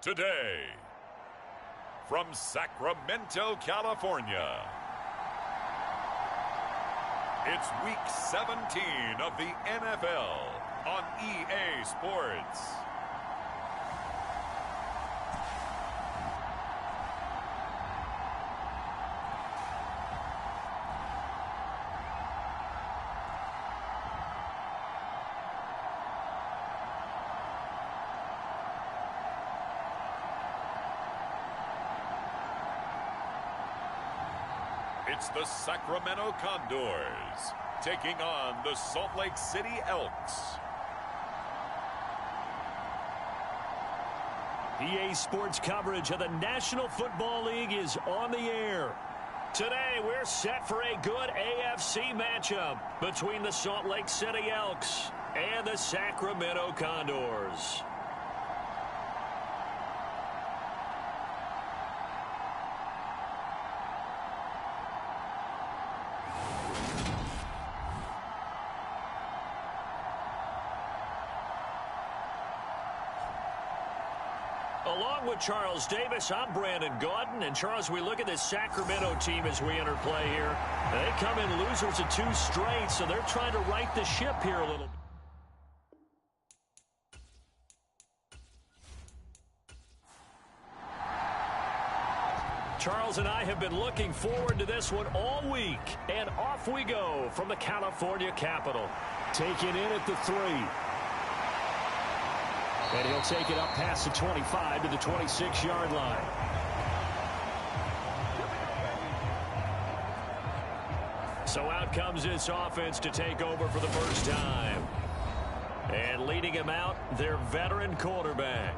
Today, from Sacramento, California, it's Week 17 of the NFL on EA Sports. It's the Sacramento Condors taking on the Salt Lake City Elks. EA Sports coverage of the National Football League is on the air. Today, we're set for a good AFC matchup between the Salt Lake City Elks and the Sacramento Condors. Along with Charles Davis, I'm Brandon Gaudin. And Charles, we look at this Sacramento team as we enter play here. They come in losers of 2 straight, so they're trying to right the ship here a little bit. Charles and I have been looking forward to this one all week. And off we go from the California capital. Taken in at the 3. And he'll take it up past the 25 to the 26-yard line. So out comes this offense to take over for the first time. And leading him out, their veteran quarterback.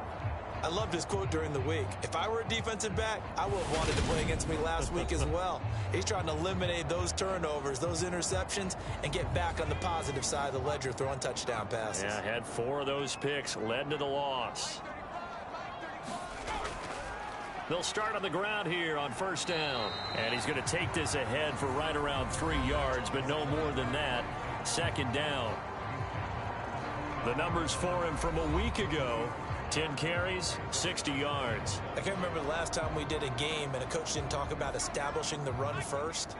I love this quote during the week. If I were a defensive back, I would have wanted to play against me last week as well. He's trying to eliminate those turnovers, those interceptions, and get back on the positive side of the ledger throwing touchdown passes. Yeah, had 4 of those picks, led to the loss. They'll start on the ground here on first down. And he's going to take this ahead for right around 3 yards, but no more than that. Second down. The numbers for him from a week ago. 10 carries, 60 yards. I can't remember the last time we did a game and a coach didn't talk about establishing the run first.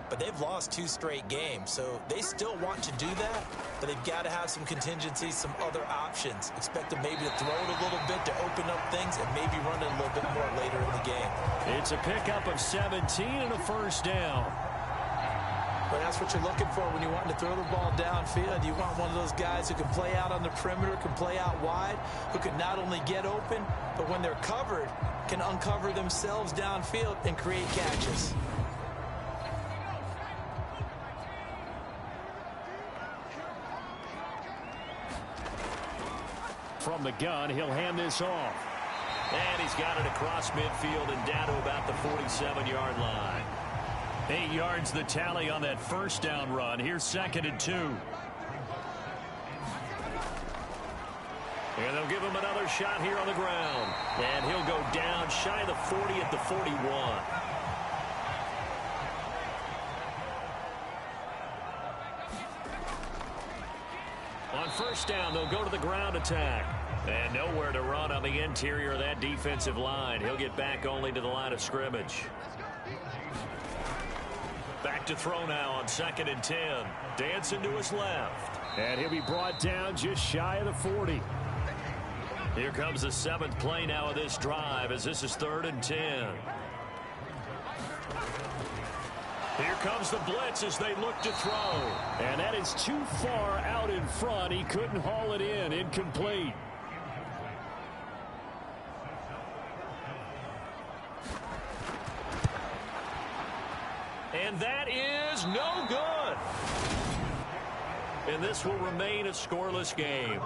But they've lost 2 straight games, so they still want to do that, but they've got to have some contingencies, some other options. Expect them maybe to throw it a little bit to open up things and maybe run it a little bit more later in the game. It's a pickup of 17 and a first down. But that's what you're looking for when you want to throw the ball downfield. You want one of those guys who can play out on the perimeter, can play out wide, who can not only get open, but when they're covered, can uncover themselves downfield and create catches. From the gun, he'll hand this off. And he's got it across midfield and down to about the 47-yard line. 8 yards the tally on that first down run. Here's 2nd and 2. And they'll give him another shot here on the ground. And he'll go down shy of the 40 at the 41. On first down, they'll go to the ground attack. And nowhere to run on the interior of that defensive line. He'll get back only to the line of scrimmage. Back to throw now on 2nd and 10. Dancing to his left. And he'll be brought down just shy of the 40. Here comes the 7th play now of this drive as this is 3rd and 10. Here comes the blitz as they look to throw. And that is too far out in front. He couldn't haul it in. Incomplete. And that is no good. And this will remain a scoreless game.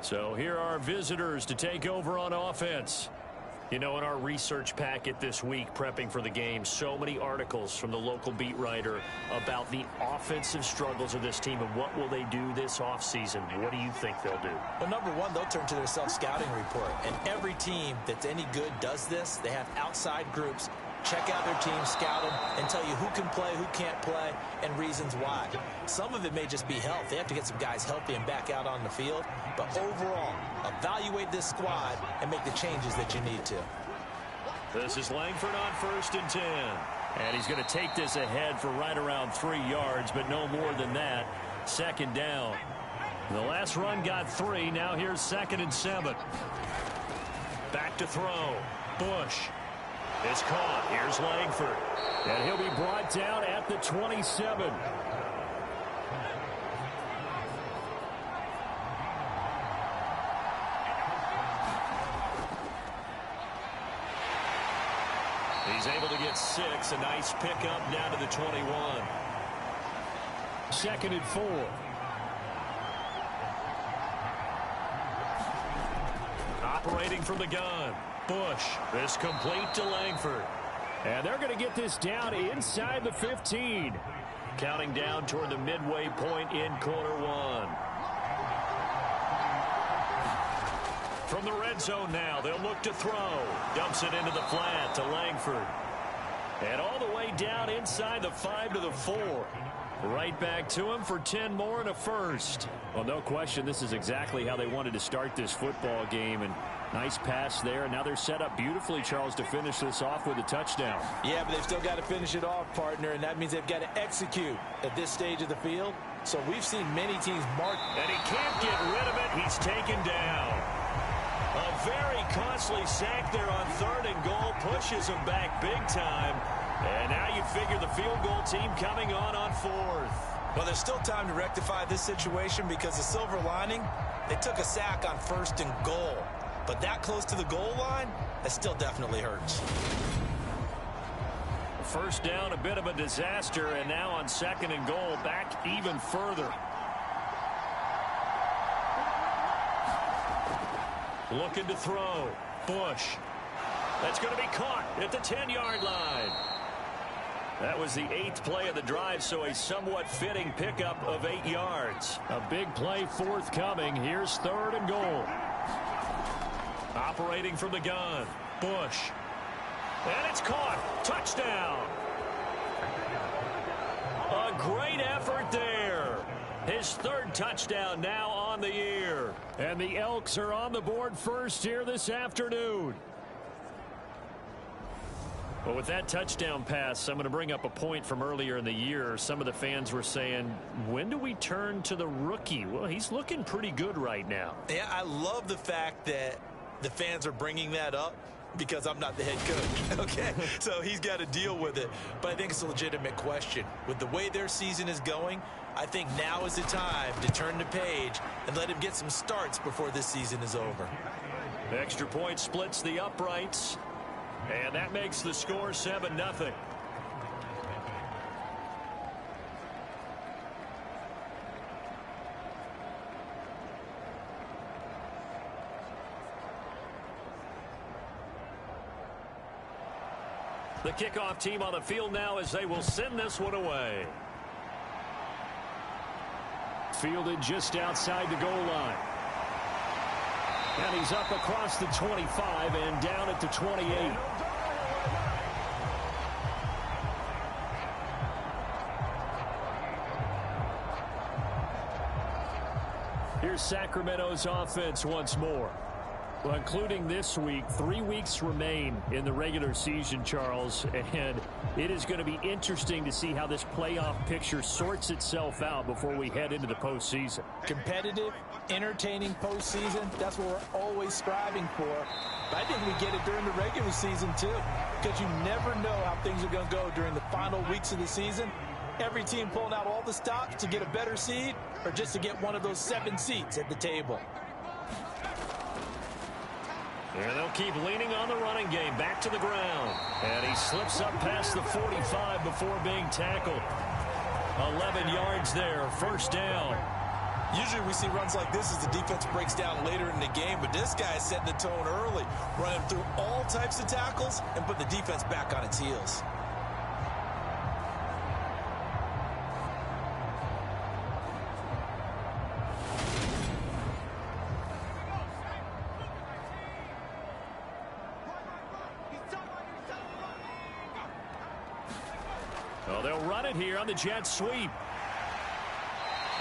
So here are our visitors to take over on offense. You know, in our research packet this week, prepping for the game, so many articles from the local beat writer about the offensive struggles of this team and what will they do this offseason. What do you think they'll do? Well, number one, they'll turn to their self-scouting report. And every team that's any good does this. They have outside groups check out their team, scout them, and tell you who can play, who can't play, and reasons why. Some of it may just be health. They have to get some guys healthy and back out on the field. But overall, evaluate this squad and make the changes that you need to. This is Langford on 1st and 10. And he's going to take this ahead for right around 3 yards, but no more than that. 2nd down. The last run got 3. Now here's 2nd and 7. Back to throw. Bush is caught. Here's Langford. And he'll be brought down at the 27. He's able to get 6. A nice pickup down to the 21. 2nd and 4. Operating from the gun. Bush is complete to Langford. And they're going to get this down inside the 15. Counting down toward the midway point in quarter 1. From the red zone now, they'll look to throw. Dumps it into the flat to Langford. And all the way down inside the 5 to the 4. Right back to him for 10 more and a first. Well, no question, this is exactly how they wanted to start this football game. And nice pass there. And now they're set up beautifully, Charles, to finish this off with a touchdown. Yeah, but they've still got to finish it off, partner. And that means they've got to execute at this stage of the field. So we've seen many teams mark. And he can't get rid of it. He's taken down. A very costly sack there on 3rd and goal. Pushes him back big time. And now you figure the field goal team coming on 4th. Well, there's still time to rectify this situation because the silver lining, they took a sack on 1st and goal. But that close to the goal line, that still definitely hurts. 1st down, a bit of a disaster. And now on 2nd and goal, back even further. Looking to throw. Bush. That's going to be caught at the 10-yard line. That was the 8th play of the drive, so a somewhat fitting pickup of 8 yards. A big play forthcoming. Here's 3rd and goal. Operating from the gun. Bush. And it's caught. Touchdown. A great effort there. His 3rd touchdown now on the year. And the Elks are on the board first here this afternoon. Well, with that touchdown pass, I'm going to bring up a point from earlier in the year. Some of the fans were saying, when do we turn to the rookie? Well, he's looking pretty good right now. Yeah, I love the fact that the fans are bringing that up because I'm not the head coach, okay? So he's got to deal with it. But I think it's a legitimate question. With the way their season is going, I think now is the time to turn the page and let him get some starts before this season is over. The extra point splits the uprights. And that makes the score 7-0. The kickoff team on the field now as they will send this one away. Fielded just outside the goal line. And he's up across the 25 and down at the 28. Here's Sacramento's offense once more. Well, including this week, 3 weeks remain in the regular season, Charles, and it is going to be interesting to see how this playoff picture sorts itself out before we head into the postseason. Competitive, entertaining postseason, that's what we're always striving for. But I think we get it during the regular season, too, because you never know how things are going to go during the final weeks of the season. Every team pulling out all the stops to get a better seed or just to get one of those 7 seats at the table. And they'll keep leaning on the running game. Back to the ground. And he slips up past the 45 before being tackled. 11 yards there. 1st down. Usually we see runs like this as the defense breaks down later in the game, but this guy is setting the tone early, running through all types of tackles and put the defense back on its heels. They'll run it here on the jet sweep.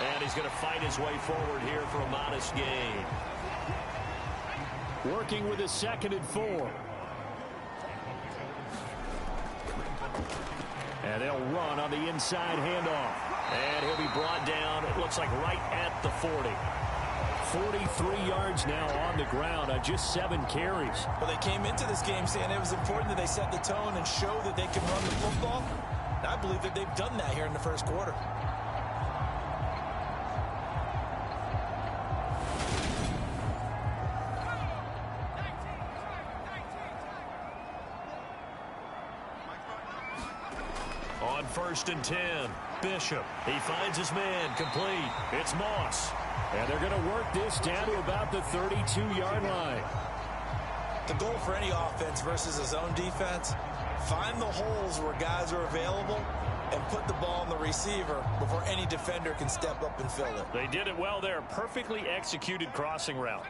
And he's going to fight his way forward here for a modest gain. Working with a 2nd and 4. And they'll run on the inside handoff. And he'll be brought down, it looks like right at the 40. 43 yards now on the ground on just 7 carries. Well, they came into this game saying it was important that they set the tone and show that they can run the football. And I believe that they've done that here in the first quarter. On 1st and 10, Bishop. He finds his man complete. It's Moss. And they're going to work this down to about the 32-yard line. The goal for any offense versus a zone defense, find the holes where guys are available and put the ball on the receiver before any defender can step up and fill it. They did it well there. Perfectly executed crossing route.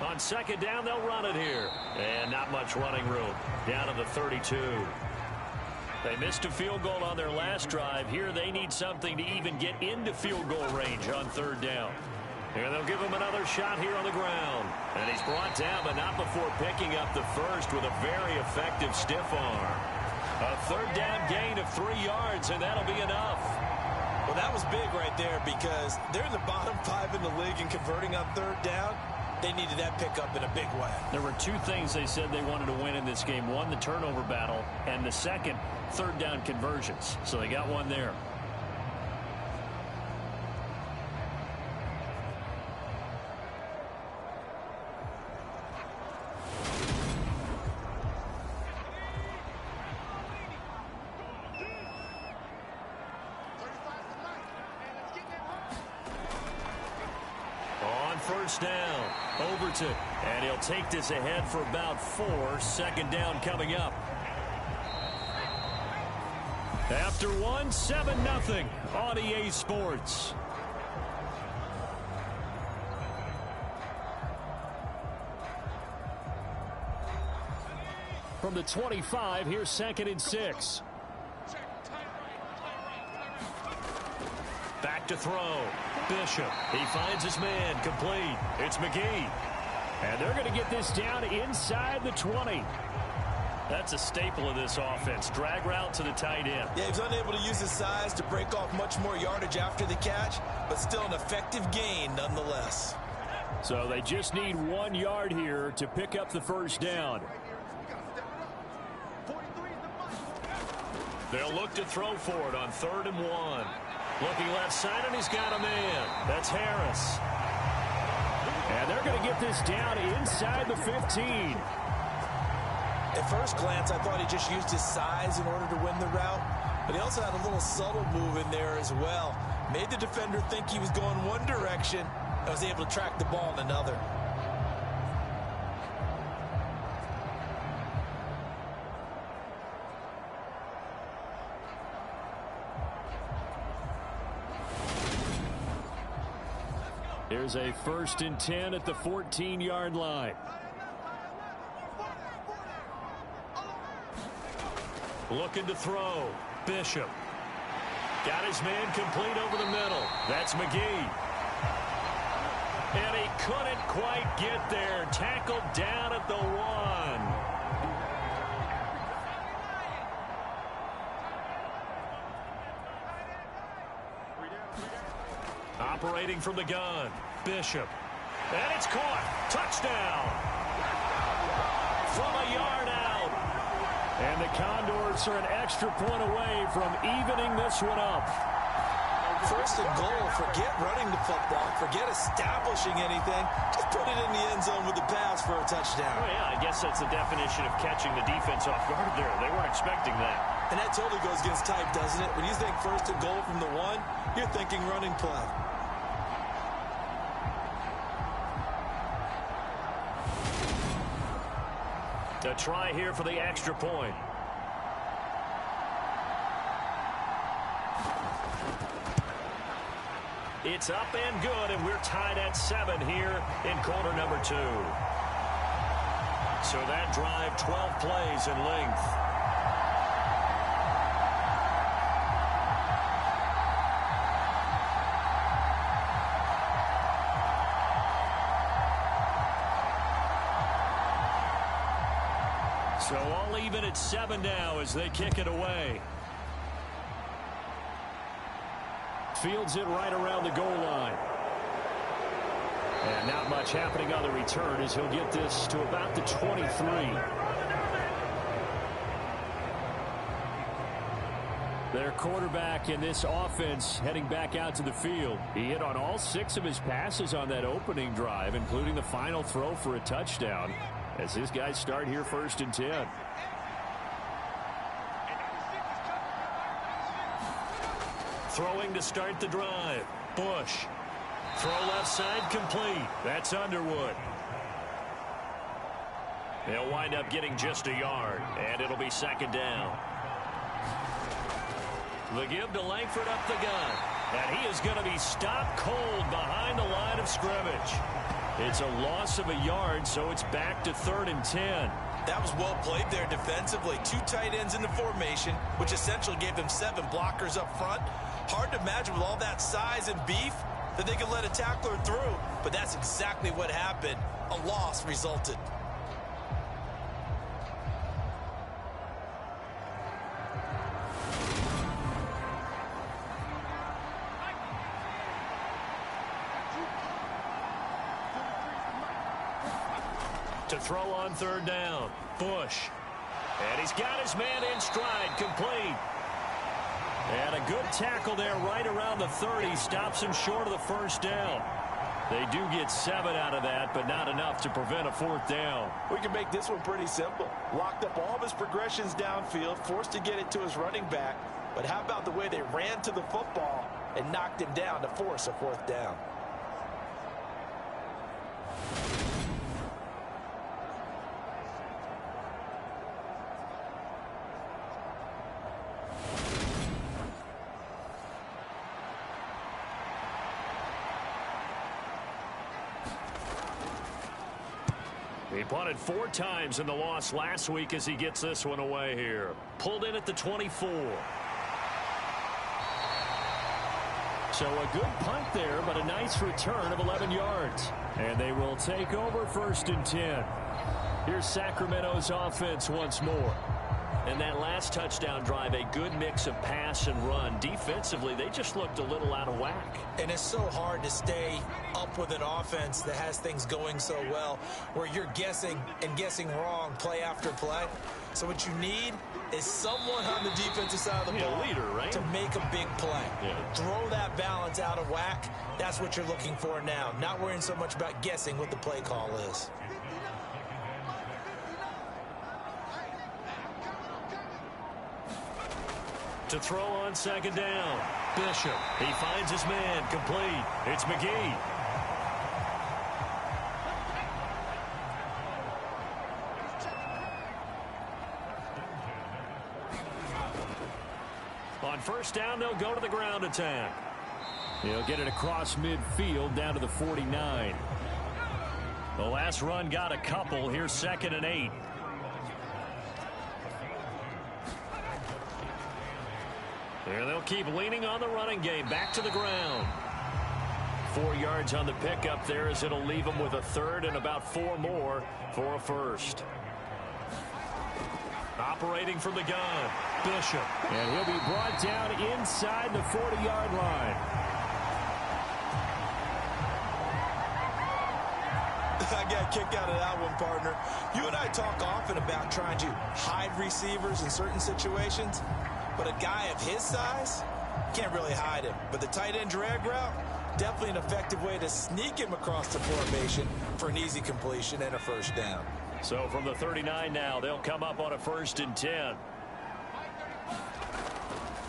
On 2nd down, they'll run it here. And not much running room. Down to the 32. They missed a field goal on their last drive. Here they need something to even get into field goal range on 3rd down. And they'll give him another shot here on the ground. And he's brought down, but not before picking up the first with a very effective stiff arm. A 3rd down gain of 3 yards, and that'll be enough. Well, that was big right there because they're in the bottom 5 in the league and converting on 3rd down. They needed that pickup in a big way. There were 2 things they said they wanted to win in this game. One, the turnover battle, and the second, 3rd down conversions. So they got one there. On 1st down, Overton, and he'll take this ahead for about 4. 2nd down coming up. After 1, 7-0 on EA Sports. From the 25, here's 2nd and 6. Back to throw. Bishop. He finds his man complete. It's McGee. And they're going to get this down inside the 20. That's a staple of this offense. Drag route to the tight end. Yeah, he was unable to use his size to break off much more yardage after the catch, but still an effective gain nonetheless. So they just need 1 yard here to pick up the 1st down. They'll look to throw for it on 3rd and 1. Looking left side, and he's got a man. That's Harris. And they're going to get this down inside the 15. At first glance, I thought he just used his size in order to win the route, but he also had a little subtle move in there as well. Made the defender think he was going one direction and was able to track the ball in another. Here's a 1st and 10 at the 14-yard line. Looking to throw. Bishop. Got his man complete over the middle. That's McGee. And he couldn't quite get there. Tackled down at the 1. Operating from the gun. Bishop. And it's caught. Touchdown. From a yard out. And the Condors are an extra point away from evening this one up. 1st and goal. Forget running the football. Forget establishing anything. Just put it in the end zone with the pass for a touchdown. Oh, yeah, I guess that's the definition of catching the defense off guard there. They weren't expecting that. And that totally goes against type, doesn't it? When you think 1st and goal from the 1, you're thinking running play. A try here for the extra point. It's up and good, and we're tied at 7 here in quarter number 2. So that drive, 12 plays in length. So all even at 7 now as they kick it away. Fields it right around the goal line. And not much happening on the return as he'll get this to about the 23. Their quarterback in this offense heading back out to the field. He hit on all 6 of his passes on that opening drive, including the final throw for a touchdown, as his guys start here 1st and 10. Throwing to start the drive. Bush. Throw left side complete. That's Underwood. They'll wind up getting just a yard, and it'll be 2nd down. The give to Langford up the gun. And he is going to be stopped cold behind the line of scrimmage. It's a loss of a yard, so it's back to 3rd and 10. That was well played there defensively. 2 tight ends in the formation, which essentially gave them 7 blockers up front. Hard to imagine with all that size and beef that they could let a tackler through. But that's exactly what happened. A loss resulted. To throw on 3rd down. Bush. And he's got his man in stride, complete. And a good tackle there right around the 30. Stops him short of the 1st down. They do get 7 out of that, but not enough to prevent a 4th down. We can make this one pretty simple. Locked up all of his progressions downfield, forced to get it to his running back. But how about the way they ran to the football and knocked him down to force a 4th down? He punted 4 times in the loss last week as he gets this one away here. Pulled in at the 24. So a good punt there, but a nice return of 11 yards. And they will take over 1st and 10. Here's Sacramento's offense once more. And that last touchdown drive, a good mix of pass and run. Defensively, they just looked a little out of whack. And it's so hard to stay up with an offense that has things going so well, where you're guessing and guessing wrong play after play. So what you need is someone on the defensive side of the ball leader, right? to make a big play. Yeah. Throw that balance out of whack. That's what you're looking for now. Not worrying so much about guessing what the play call is. To throw on 2nd down. Bishop. He finds his man, complete. It's McGee. On 1st down, they'll go to the ground attack. He'll get it across midfield down to the 49. The last run got a couple. Here's 2nd and 8. There they'll keep leaning on the running game. Back to the ground. 4 yards on the pickup there as it'll leave them with a 3rd and about 4 more for a 1st. Operating from the gun. Bishop. And he'll be brought down inside the 40-yard line. I got a kick out of that one, partner. You and I talk often about trying to hide receivers in certain situations. But a guy of his size, can't really hide him. But the tight end drag route, definitely an effective way to sneak him across the formation for an easy completion and a 1st down. So from the 39 now, they'll come up on a 1st and 10.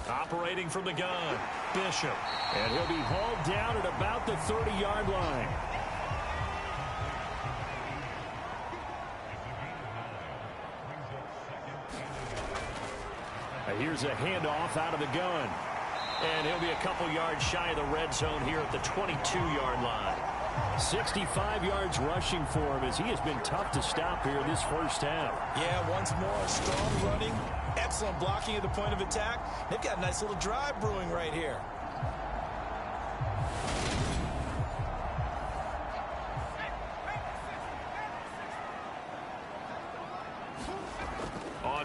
Operating from the gun, Bishop. And he'll be hauled down at about the 30-yard line. Here's a handoff out of the gun. And he'll be a couple yards shy of the red zone here at the 22-yard line. 65 yards rushing for him as he has been tough to stop here in this 1st half. Yeah, once more, strong running, excellent blocking at the point of attack. They've got a nice little drive brewing right here.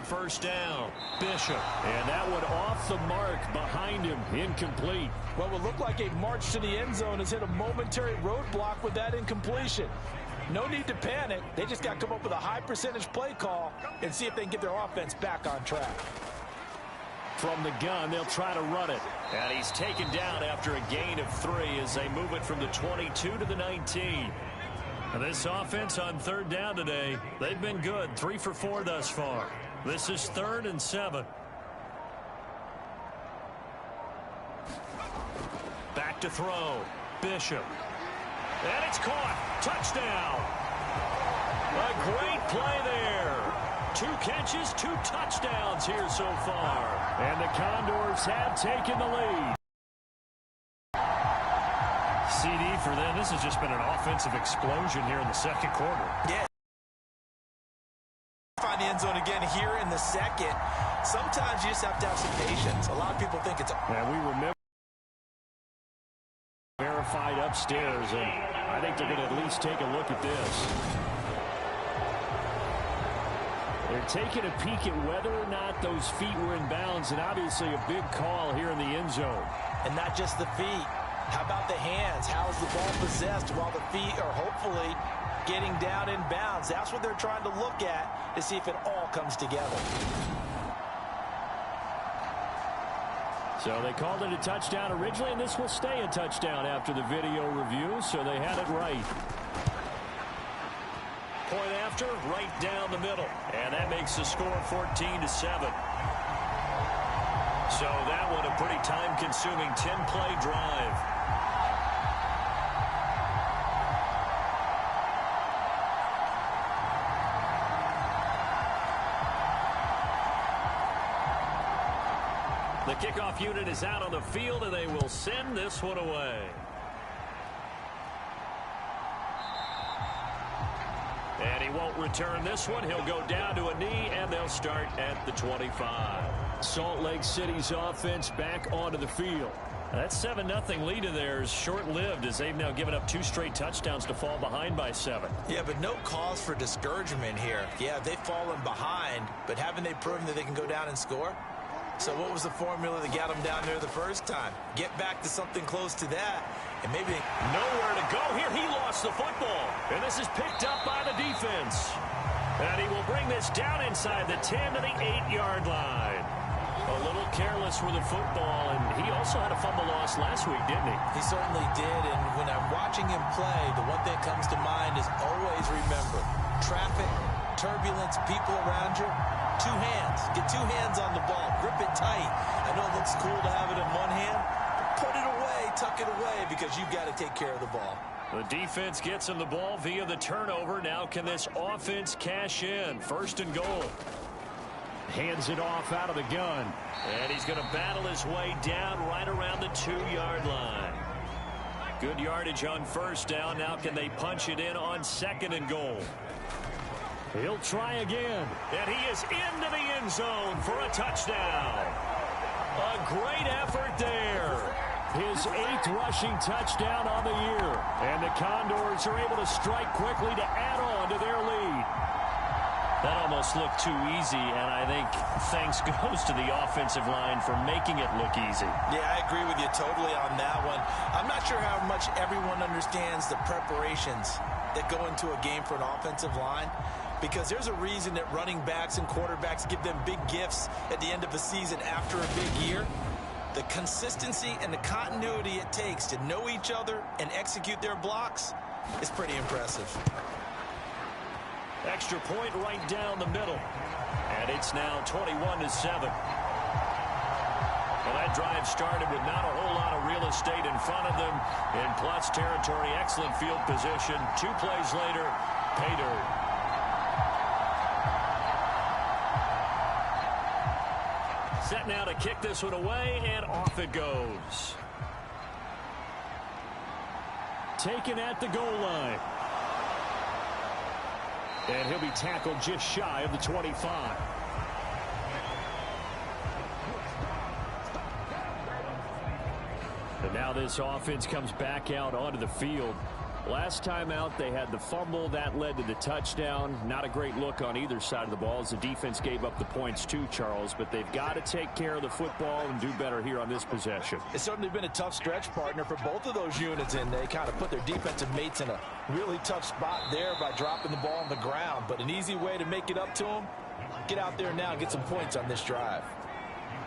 first down. Bishop. And that one off the mark behind him. Incomplete. What would look like a march to the end zone has hit a momentary roadblock with that incompletion. No need to panic. They just got to come up with a high percentage play call and see if they can get their offense back on track. From the gun, they'll try to run it. And he's taken down after a gain of 3 as they move it from the 22 to the 19. And this offense on third down today, they've been good. 3 for 4 thus far. This is 3rd and 7. Back to throw. Bishop. And it's caught. Touchdown. A great play there. 2 catches, 2 touchdowns here so far. And the Condors have taken the lead. CD for them. This has just been an offensive explosion here in the second quarter. Yeah. Find the end zone again here in the second. Sometimes you just have to have some patience. A lot of people think it's... And we remember verified upstairs, and I think they're going to at least take a look at this. They're taking a peek at whether or not those feet were in bounds, and obviously a big call here in the end zone. And not just the feet. How about the hands? How is the ball possessed while the feet are hopefully getting down in bounds? That's what they're trying to look at to see if it all comes together. So they called it a touchdown originally, and this will stay a touchdown after the video review, so they had it right. Point after, right down the middle. And that makes the score 14-7. So that one a pretty time-consuming 10-play drive. The kickoff unit is out on the field, and they will send this one away. And he won't return this one. He'll go down to a knee, and they'll start at the 25. Salt Lake City's offense back onto the field. That 7-0 lead of theirs short-lived as they've now given up 2 straight touchdowns to fall behind by 7. Yeah, but no cause for discouragement here. Yeah, they've fallen behind, but haven't they proven that they can go down and score? So what was the formula that got them down there the first time? Get back to something close to that, and maybe... Nowhere to go here. He lost the football, and this is picked up by the defense. And he will bring this down inside the 10 to the 8-yard line. A little careless with the football, and he also had a fumble loss last week, didn't he? He certainly did, and when I'm watching him play, the one thing that comes to mind is always remember, traffic, turbulence, people around you, 2 hands. Get 2 hands on the ball. Grip it tight. I know it looks cool to have it in one hand, but put it away, tuck it away, because you've got to take care of the ball. The defense gets him the ball via the turnover. Now can this offense cash in? 1st and goal. Hands it off out of the gun. And he's going to battle his way down right around the 2-yard line. Good yardage on 1st down. Now can they punch it in on 2nd and goal? He'll try again. And he is into the end zone for a touchdown. A great effort there. His 8th rushing touchdown on the year. And the Condors are able to strike quickly to add on to their lead. That almost looked too easy, and I think thanks goes to the offensive line for making it look easy. Yeah, I agree with you totally on that one. I'm not sure how much everyone understands the preparations that go into a game for an offensive line, because there's a reason that running backs and quarterbacks give them big gifts at the end of a season after a big year. The consistency and the continuity it takes to know each other and execute their blocks is pretty impressive. Extra point right down the middle. And it's now 21-7. Well, that drive started with not a whole lot of real estate in front of them. In plus territory, excellent field position. 2 plays later, pay dirt. Set now to kick this one away, and off it goes. Taken at the goal line. And he'll be tackled just shy of the 25. And now this offense comes back out onto the field. Last time out, they had the fumble. That led to the touchdown. Not a great look on either side of the ball as the defense gave up the points too, Charles. But they've got to take care of the football and do better here on this possession. It's certainly been a tough stretch, partner, for both of those units, and they kind of put their defensive mates in a really tough spot there by dropping the ball on the ground. But an easy way to make it up to them, get out there now and get some points on this drive.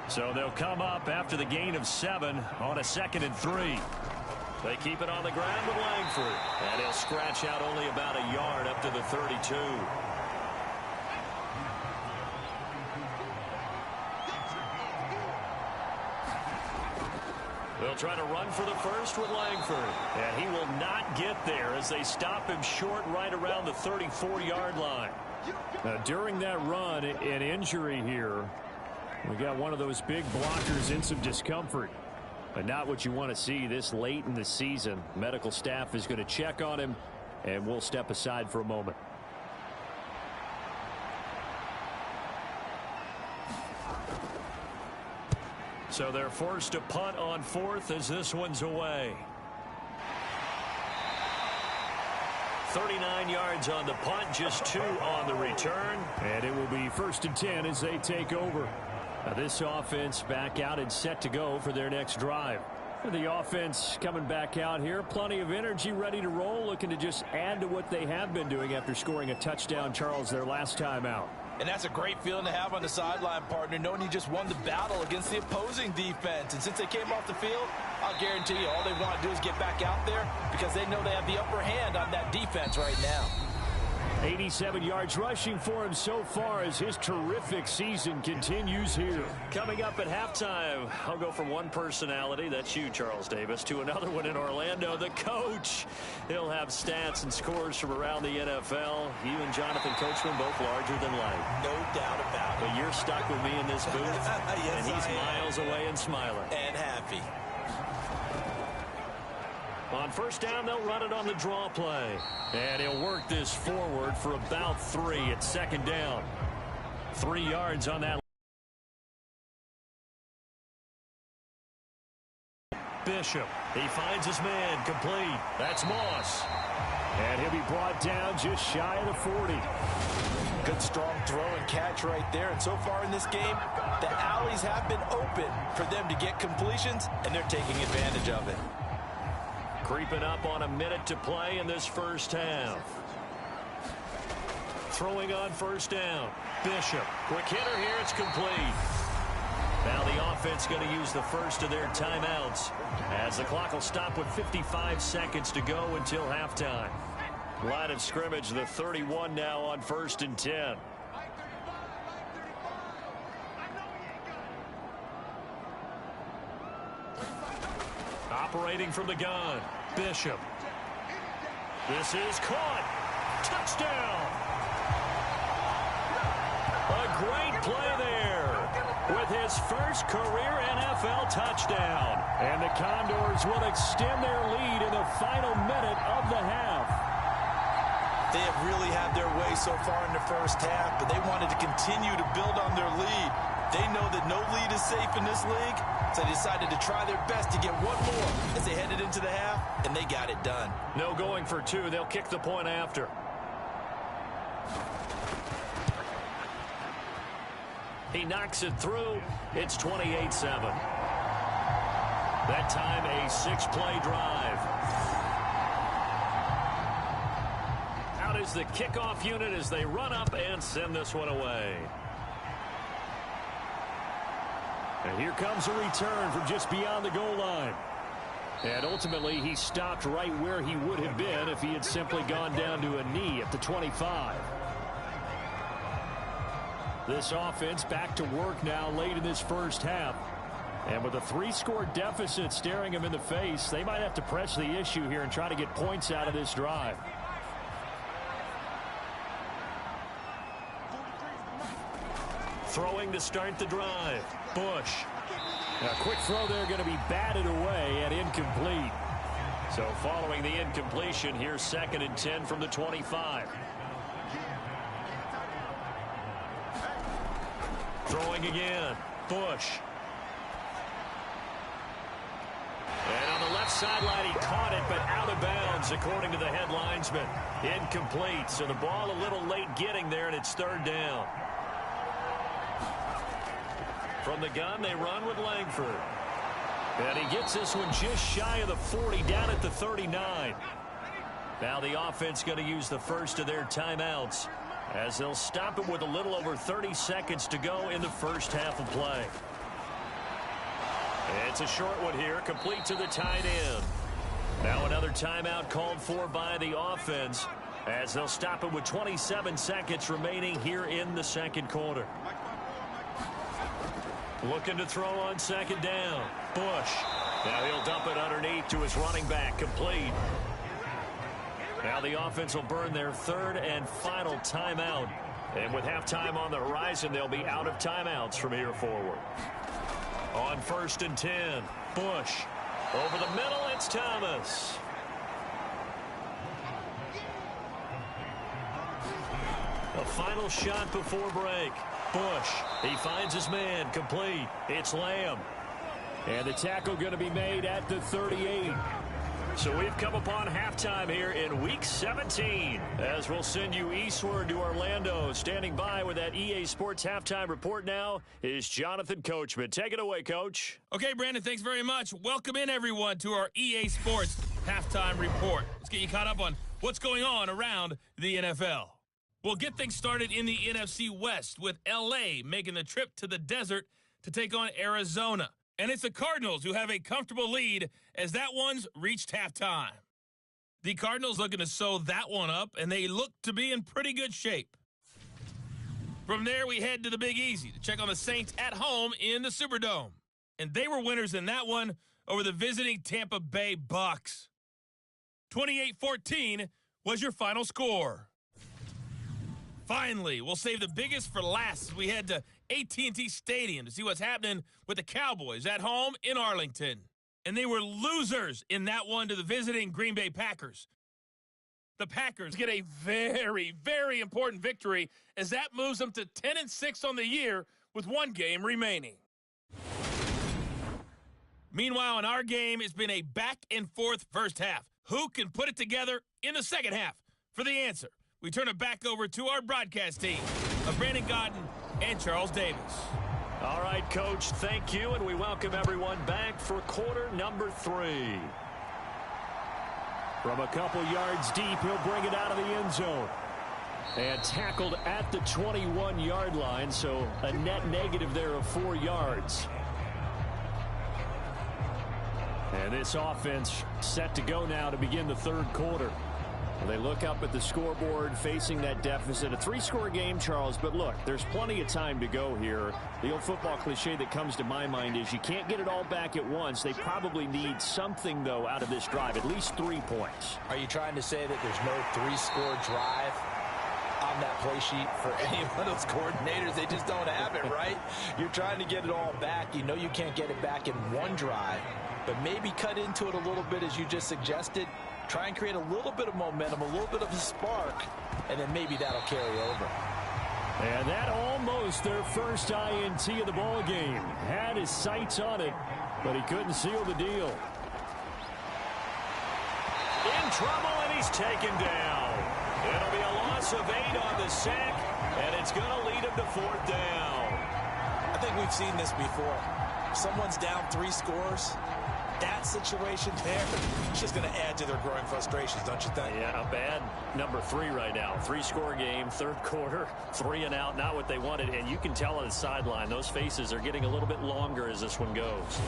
So they'll come up after the gain of 7 on a 2nd and 3. They keep it on the ground with Langford. And he'll scratch out only about a yard up to the 32. They'll try to run for the first with Langford. And he will not get there as they stop him short right around the 34-yard line. During that run, an injury here. We got one of those big blockers in some discomfort. But not what you want to see this late in the season. Medical staff is going to check on him, and we'll step aside for a moment. So they're forced to punt on 4th as this one's away. 39 yards on the punt, just 2 on the return. And it will be 1st and 10 as they take over. Now this offense back out and set to go for their next drive. The offense coming back out here. Plenty of energy, ready to roll, looking to just add to what they have been doing after scoring a touchdown, Charles, their last time out. And that's a great feeling to have on the sideline, partner, knowing you just won the battle against the opposing defense. And since they came off the field, I'll guarantee you all they want to do is get back out there because they know they have the upper hand on that defense right now. 87 yards rushing for him so far as his terrific season continues here. Coming up at halftime, I'll go from one personality, that's you, Charles Davis, to another one in Orlando, the coach. He'll have stats and scores from around the NFL. You and Jonathan Coachman both larger than life. No doubt about it. But you're stuck with me in this booth, yes, and he's miles away and smiling. And happy. On 1st down, they'll run it on the draw play. And he'll work this forward for about 3 at 2nd down. 3 yards on that. Bishop. He finds his man complete. That's Moss. And he'll be brought down just shy of the 40. Good strong throw and catch right there. And so far in this game, the alleys have been open for them to get completions, and they're taking advantage of it. Creeping up on a minute to play in this first half. Throwing on 1st down. Bishop. Quick hitter here. It's complete. Now the offense going to use the first of their timeouts as the clock will stop with 55 seconds to go until halftime. Line of scrimmage, the 31 now on 1st and 10. Operating from the gun. Bishop. This is caught. Touchdown. A great play there with his first career NFL touchdown. And the Condors will extend their lead in the final minute of the half. They have really had their way so far in the first half, but they wanted to continue to build on their lead. They know that no lead is safe in this league, so they decided to try their best to get one more as they headed into the half, and they got it done. No going for 2. They'll kick the point after. He knocks it through. It's 28-7. That time a 6-play drive. Out is the kickoff unit as they run up and send this one away. And here comes a return from just beyond the goal line. And ultimately, he stopped right where he would have been if he had simply gone down to a knee at the 25. This offense back to work now late in this first half. And with a 3-score deficit staring him in the face, they might have to press the issue here and try to get points out of this drive. Throwing to start the drive. Bush. A quick throw there going to be batted away and incomplete. So following the incompletion, here's 2nd and 10 from the 25. Throwing again. Bush. And on the left sideline. He caught it, but out of bounds, according to the head linesman. Incomplete. So the ball a little late getting there, and it's third down. From the gun, they run with Langford. And he gets this one just shy of the 40, down at the 39. Now the offense going to use the first of their timeouts as they'll stop it with a little over 30 seconds to go in the first half of play. It's a short one here, complete to the tight end. Now another timeout called for by the offense as they'll stop it with 27 seconds remaining here in the second quarter. Looking to throw on second down. Bush. Now he'll dump it underneath to his running back. Complete. Now the offense will burn their third and final timeout. And with halftime on the horizon, they'll be out of timeouts from here forward. On 1st and 10. Bush. Over the middle, it's Thomas. A final shot before break. Bush. He finds his man. Complete. It's Lamb. And the tackle going to be made at the 38. So we've come upon halftime here in Week 17 as we'll send you eastward to Orlando. Standing by with that EA Sports halftime report now is Jonathan Coachman. Take it away, Coach. Okay, Brandon, thanks very much. Welcome in, everyone, to our EA Sports halftime report. Let's get you caught up on what's going on around the NFL. We'll get things started in the NFC West with L.A. making the trip to the desert to take on Arizona. And it's the Cardinals who have a comfortable lead as that one's reached halftime. The Cardinals looking to sew that one up, and they look to be in pretty good shape. From there, we head to the Big Easy to check on the Saints at home in the Superdome. And they were winners in that one over the visiting Tampa Bay Bucks. 28-14 was your final score. Finally, we'll save the biggest for last as we head to AT&T Stadium to see what's happening with the Cowboys at home in Arlington. And they were losers in that one to the visiting Green Bay Packers. The Packers get a very, very important victory as that moves them to 10-6 on the year with one game remaining. Meanwhile, in our game, it's been a back-and-forth first half. Who can put it together in the second half? For the answer, we turn it back over to our broadcast team of Brandon Godden and Charles Davis. All right, Coach, thank you, and we welcome everyone back for quarter number 3. From a couple yards deep, he'll bring it out of the end zone. And tackled at the 21-yard line, so a net negative there of 4 yards. And this offense set to go now to begin the third quarter. They look up at the scoreboard facing that deficit. A 3-score game, Charles, but look, there's plenty of time to go here. The old football cliche that comes to my mind is you can't get it all back at once. They probably need something, though, out of this drive, at least 3 points. Are you trying to say that there's no 3-score drive on that play sheet for any one of those coordinators? They just don't have it, right? You're trying to get it all back. You know you can't get it back in one drive, but maybe cut into it a little bit as you just suggested. Try and create a little bit of momentum, a little bit of a spark, and then maybe that'll carry over. And that almost their first INT of the ball game. Had his sights on it, but he couldn't seal the deal. In trouble, and he's taken down. It'll be a loss of 8 on the sack, and it's going to lead him to 4th down. I think we've seen this before. Someone's down 3 scores. That situation there, it's just going to add to their growing frustrations, don't you think? Yeah, a bad number 3 right now. 3-score game, third quarter, 3 and out, not what they wanted. And you can tell on the sideline, those faces are getting a little bit longer as this one goes.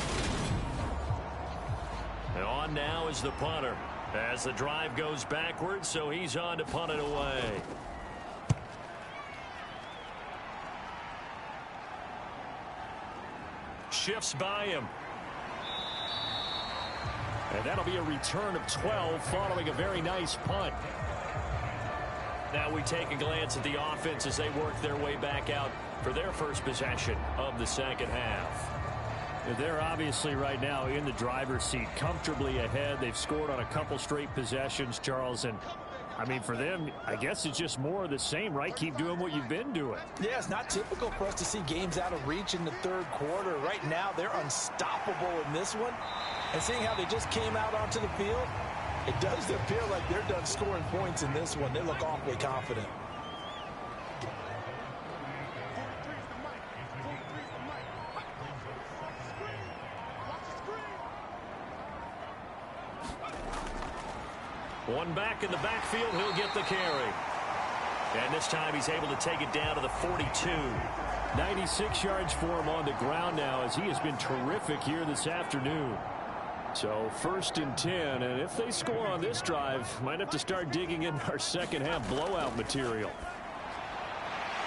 And on now is the punter as the drive goes backwards, so he's on to punt it away. Shifts by him. And that'll be a return of 12 following a very nice punt. Now we take a glance at the offense as they work their way back out for their first possession of the second half. They're obviously right now in the driver's seat, comfortably ahead. They've scored on a couple straight possessions, Charles, and I mean, for them, I guess it's just more of the same, right? Keep doing what you've been doing. Yeah, it's not typical for us to see games out of reach in the third quarter. Right now, they're unstoppable in this one. And seeing how they just came out onto the field, it does appear like they're done scoring points in this one. They look awfully confident. One back in the backfield, he'll get the carry. And this time he's able to take it down to the 42. 96 yards for him on the ground now, as he has been terrific here this afternoon. So 1st and 10, and if they score on this drive, might have to start digging in our second half blowout material.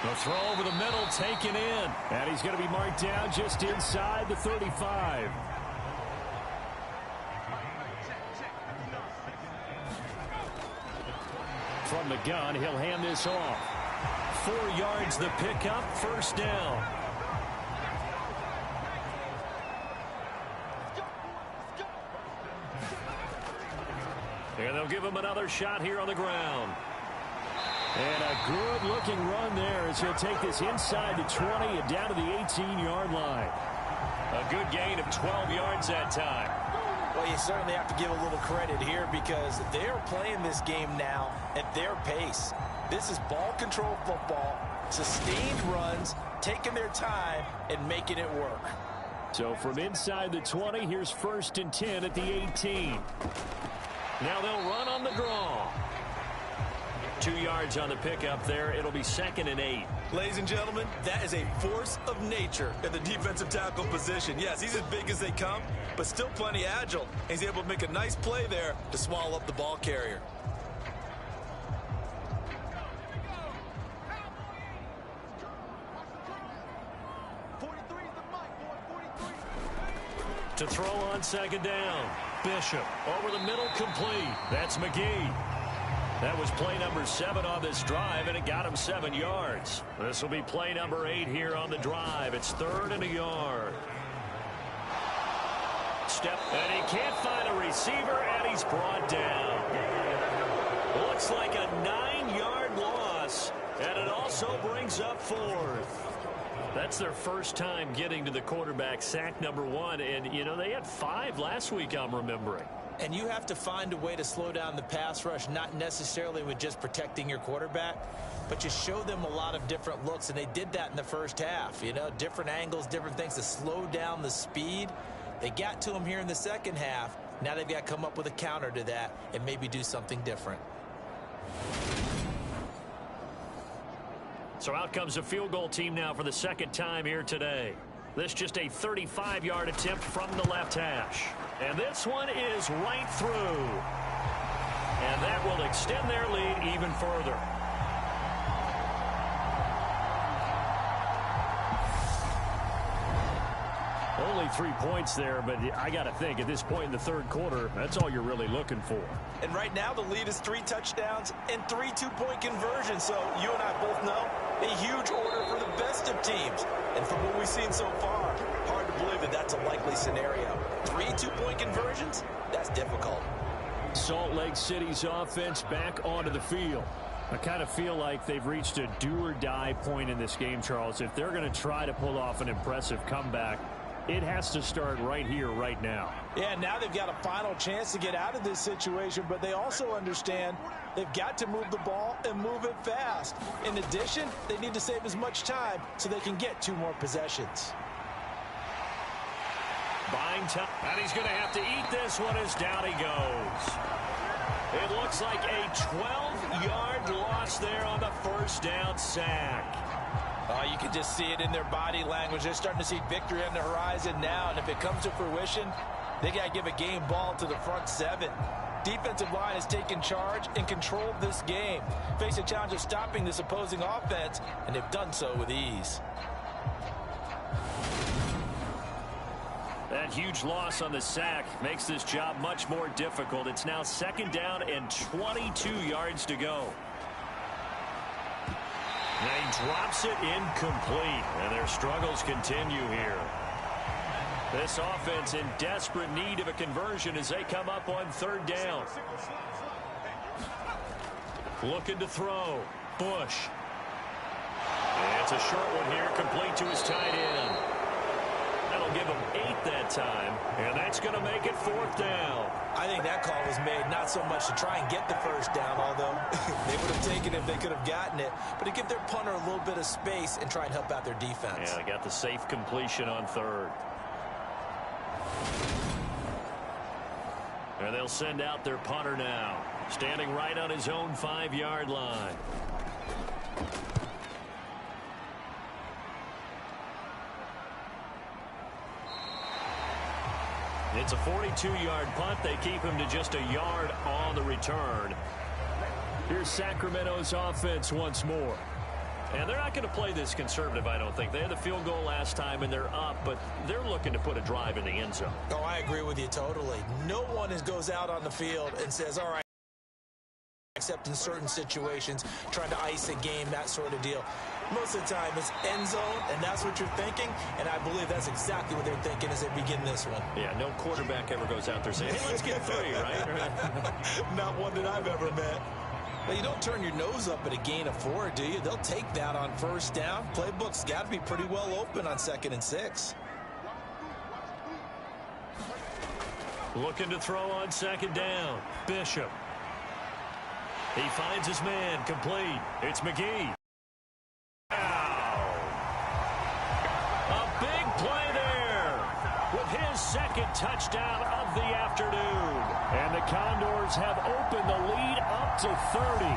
The throw over the middle, taken in. And he's going to be marked down just inside the 35. From the gun, he'll hand this off. 4 yards the pickup, 1st down. And they'll give him another shot here on the ground. And a good-looking run there as he'll take this inside the 20 and down to the 18-yard line. A good gain of 12 yards that time. Well, you certainly have to give a little credit here because they're playing this game now at their pace. This is ball control football, sustained runs, taking their time and making it work. So from inside the 20, here's 1st and 10 at the 18. Now they'll run on the draw. 2 yards on the pickup there. It'll be 2nd and 8. Ladies and gentlemen, that is a force of nature in the defensive tackle position. Yes, he's as big as they come, but still plenty agile. He's able to make a nice play there to swallow up the ball carrier. To throw on 2nd down. Bishop over the middle, complete. That's McGee. That was play number 7 on this drive, and it got him 7 yards. This will be play number 8 here on the drive. It's 3rd and a yard. Step, and he can't find a receiver, and he's brought down. Looks like a 9-yard loss, and it also brings up 4th. That's their first time getting to the quarterback, sack number 1. And, you know, they had 5 last week, I'm remembering. And you have to find a way to slow down the pass rush, not necessarily with just protecting your quarterback, but you show them a lot of different looks, and they did that in the first half. You know, different angles, different things to slow down the speed. They got to him here in the second half. Now they've got to come up with a counter to that and maybe do something different. So out comes a field goal team now for the 2nd time here today. This just a 35-yard attempt from the left hash. And this one is right through. And that will extend their lead even further. Only 3 points there, but I got to think at this point in the 3rd quarter, that's all you're really looking for. And right now the lead is 3 touchdowns and 3 two-point conversions. So you and I both know a huge order for the best of teams. And from what we've seen so far, hard to believe that that's a likely scenario. 3 two-point conversions? That's difficult. Salt Lake City's offense back onto the field. I kind of feel like they've reached a do-or-die point in this game, Charles. If they're going to try to pull off an impressive comeback, it has to start right here, right now. Yeah, now they've got a final chance to get out of this situation, but they also understand they've got to move the ball and move it fast. In addition, they need to save as much time so they can get 2 more possessions. Buying time, and he's going to have to eat this one as down he goes. It looks like a 12-yard loss there on the 1st down sack. You can just see it in their body language. They're starting to see victory on the horizon now, and if it comes to fruition, they got to give a game ball to the front 7. Defensive line has taken charge and controlled this game. Face a challenge of stopping this opposing offense, and they've done so with ease. That huge loss on the sack makes this job much more difficult. It's now 2nd down and 22 yards to go. And he drops it incomplete, and their struggles continue here. This offense in desperate need of a conversion as they come up on 3rd down. Looking to throw. Bush. And it's a short one here, complete to his tight end. That'll give them 8 that time, and that's going to make it 4th down. I think that call was made not so much to try and get the first down, although they would have taken it if they could have gotten it, but to give their punter a little bit of space and try and help out their defense. Yeah, they got the safe completion on 3rd. And they'll send out their punter now, standing right on his own 5-yard line. It's a 42-yard punt. They keep him to just a yard on the return. Here's Sacramento's offense once more. And they're not going to play this conservative, I don't think. They had the field goal last time, and they're up, but they're looking to put a drive in the end zone. Oh, I agree with you totally. No one goes out on the field and says, all right, except in certain situations, trying to ice a game, that sort of deal. Most of the time, it's end zone, and that's what you're thinking, and I believe that's exactly what they're thinking as they begin this one. Yeah, no quarterback ever goes out there saying, hey, let's get 3, right? Not one that I've ever met. Well, you don't turn your nose up at a gain of 4, do you? They'll take that on first down. Playbook's got to be pretty well open on 2nd and 6. Looking to throw on 2nd down. Bishop. He finds his man, complete. It's McGee. A big play there with his 2nd touchdown of the afternoon. And the Condors have opened the lead up to 30.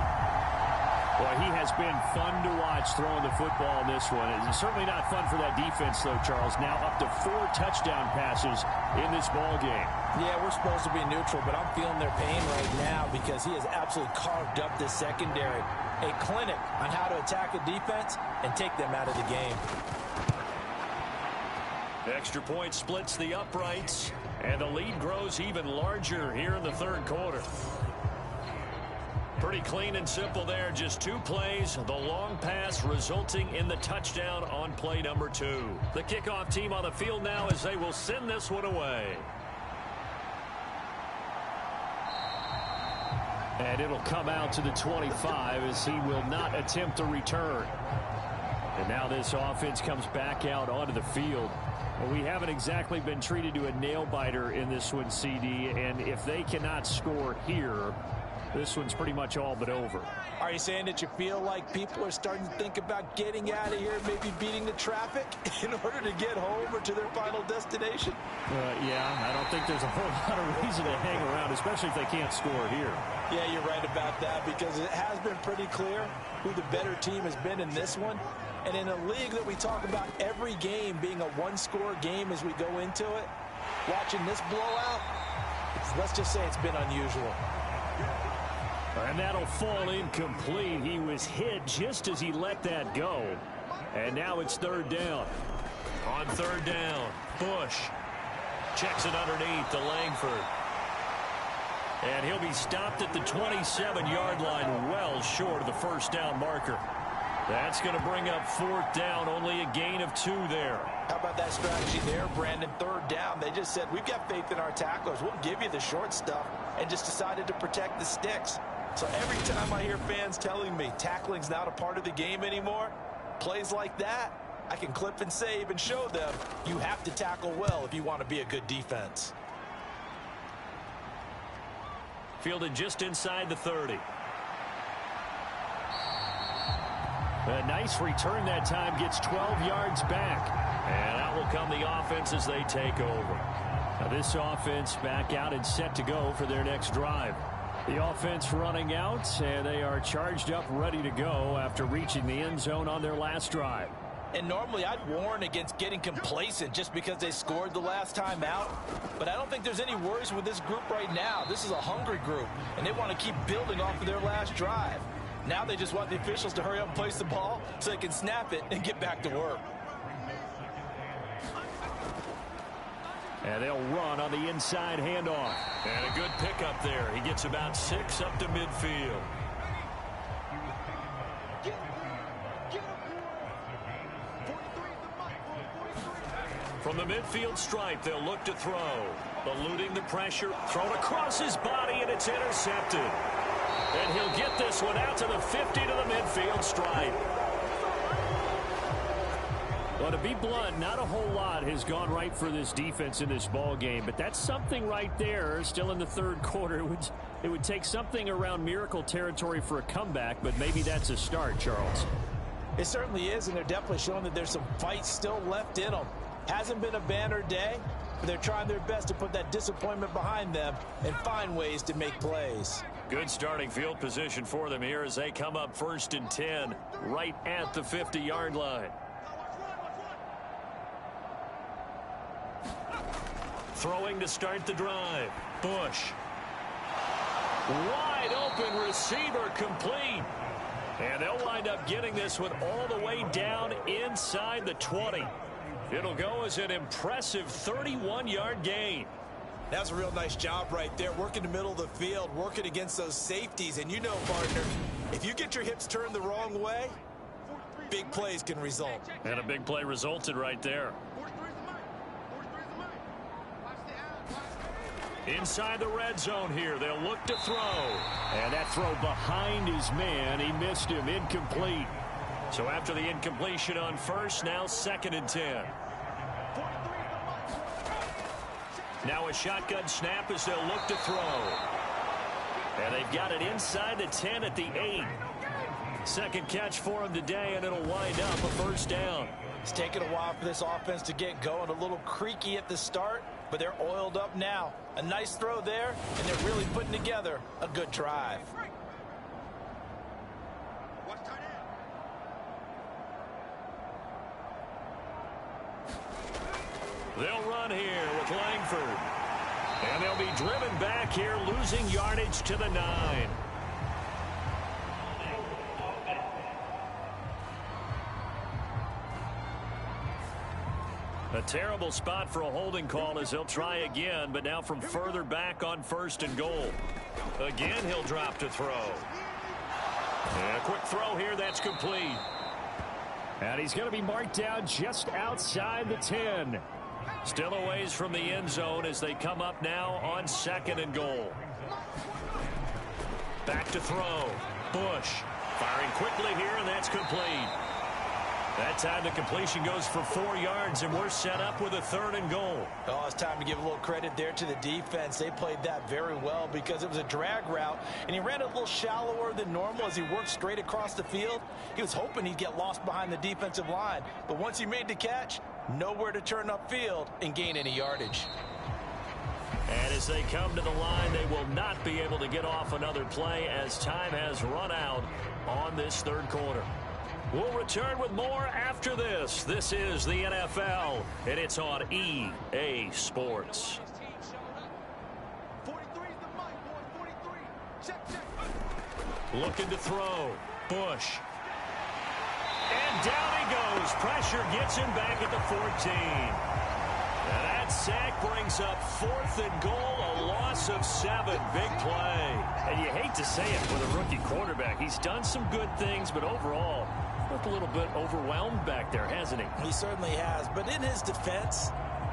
Boy, he has been fun to watch throwing the football in this one. It's certainly not fun for that defense, though, Charles. Now up to 4 touchdown passes in this ball game. Yeah, we're supposed to be neutral, but I'm feeling their pain right now because he has absolutely carved up this secondary. A clinic on how to attack a defense and take them out of the game. Extra point splits the uprights, and the lead grows even larger here in the 3rd quarter. Pretty clean and simple there. Just 2 plays. The long pass resulting in the touchdown on play number 2. The kickoff team on the field now as they will send this one away. And it'll come out to the 25 as he will not attempt a return. And now this offense comes back out onto the field. Well, we haven't exactly been treated to a nail-biter in this one, CD, and if they cannot score here, this one's pretty much all but over. Are you saying that you feel like people are starting to think about getting out of here, maybe beating the traffic in order to get home or to their final destination? Yeah, I don't think there's a whole lot of reason to hang around, especially if they can't score here. Yeah, you're right about that because it has been pretty clear who the better team has been in this one. And in a league that we talk about every game being a 1-score game as we go into it, watching this blowout, let's just say it's been unusual. And that'll fall incomplete. He was hit just as he let that go. And now it's 3rd down. On 3rd down, Bush checks it underneath to Langford. And he'll be stopped at the 27-yard line, well short of the first down marker. That's going to bring up 4th down, only a gain of 2 there. How about that strategy there, Brandon? 3rd down, they just said, we've got faith in our tacklers. We'll give you the short stuff, and just decided to protect the sticks. So every time I hear fans telling me tackling's not a part of the game anymore, plays like that, I can clip and save and show them you have to tackle well if you want to be a good defense. Fielded just inside the 30. A nice return that time, gets 12 yards back. And out will come the offense as they take over. Now this offense back out and set to go for their next drive. The offense running out, and they are charged up, ready to go after reaching the end zone on their last drive. And normally I'd warn against getting complacent just because they scored the last time out. But I don't think there's any worries with this group right now. This is a hungry group, and they want to keep building off of their last drive. Now they just want the officials to hurry up and place the ball so they can snap it and get back to work. And they'll run on the inside handoff. And a good pickup there. He gets about 6 up to midfield. From the midfield stripe, they'll look to throw. Eluding the pressure, thrown across his body, and it's intercepted. And he'll get this one out to the 50 to the midfield stripe. Well, to be blunt, not a whole lot has gone right for this defense in this ball game, but that's something right there. Still in the third quarter, it would take something around miracle territory for a comeback, but maybe that's a start, Charles. It certainly is, and they're definitely showing that there's some fight still left in them. Hasn't been a banner day, but they're trying their best to put that disappointment behind them and find ways to make plays. Good starting field position for them here as they come up 1st and 10 right at the 50-yard line. Throwing to start the drive. Bush. Wide open receiver complete. And they'll wind up getting this one all the way down inside the 20. It'll go as an impressive 31-yard gain. That's a real nice job right there, working the middle of the field, working against those safeties. And you know, partner, if you get your hips turned the wrong way, big plays can result. And a big play resulted right there. Inside the red zone here, they'll look to throw. And that throw behind his man, he missed him, incomplete. So after the incompletion on first, now 2nd and 10. Now a shotgun snap as they'll look to throw. And they've got it inside the 10 at the 8. Second catch for him today, and it'll wind up a 1st down. It's taken a while for this offense to get going. A little creaky at the start, but they're oiled up now. A nice throw there, and they're really putting together a good drive. They'll run here with Langford. And they'll be driven back here, losing yardage to the 9. A terrible spot for a holding call as they'll try again, but now from further back on 1st and goal. Again, he'll drop to throw. And a quick throw here, that's complete. And he's going to be marked down just outside the 10. Still a ways from the end zone as they come up now on 2nd and goal. Back to throw. Bush firing quickly here, and that's complete. That time the completion goes for 4 yards, and we're set up with a 3rd and goal. Oh, it's time to give a little credit there to the defense. They played that very well because it was a drag route, and he ran it a little shallower than normal as he worked straight across the field. He was hoping he'd get lost behind the defensive line, but once he made the catch, nowhere to turn upfield and gain any yardage. And as they come to the line, they will not be able to get off another play as time has run out on this 3rd quarter. We'll return with more after this. This is the NFL, and it's on EA Sports. Looking to throw. Bush. And down he goes. Pressure gets him back at the 14. And that sack brings up 4th and goal, a loss of 7. Big play. And you hate to say it with a rookie quarterback. He's done some good things, but overall, looked a little bit overwhelmed back there, hasn't he? He certainly has. But in his defense,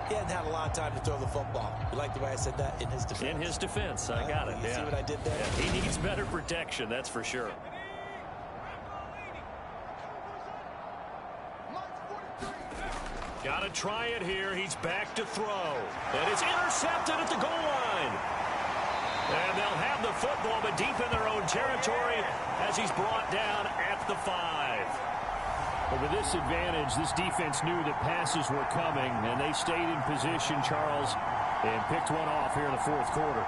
he hadn't had a lot of time to throw the football. You like the way I said that? In his defense. In his defense. I got it. You see what I did there? Yeah, he needs better protection, that's for sure. Got to try it here. He's back to throw. And it's intercepted at the goal line. And they'll have the football, but deep in their own territory as he's brought down at the 5. Well, with this advantage, this defense knew that passes were coming, and they stayed in position, Charles, and picked one off here in the 4th quarter.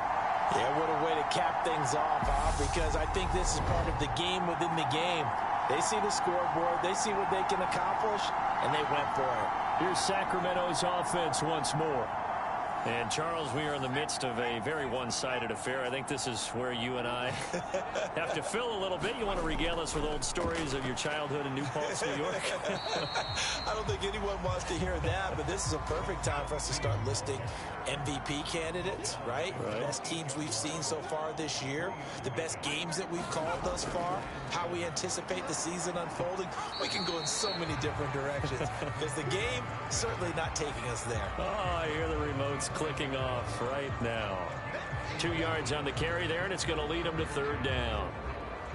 Yeah, what a way to cap things off, huh? Because I think this is part of the game within the game. They see the scoreboard, they see what they can accomplish, and they went for it. Here's Sacramento's offense once more. And, Charles, we are in the midst of a very one-sided affair. I think this is where you and I have to fill a little bit. You want to regale us with old stories of your childhood in New Paltz, New York? I don't think anyone wants to hear that, but this is a perfect time for us to start listing MVP candidates, right? The best teams we've seen so far this year, the best games that we've called thus far, how we anticipate the season unfolding. We can go in so many different directions because the game certainly not taking us there. Oh, I hear the remotes clicking off right now. 2 yards on the carry there, and it's going to lead them to 3rd down.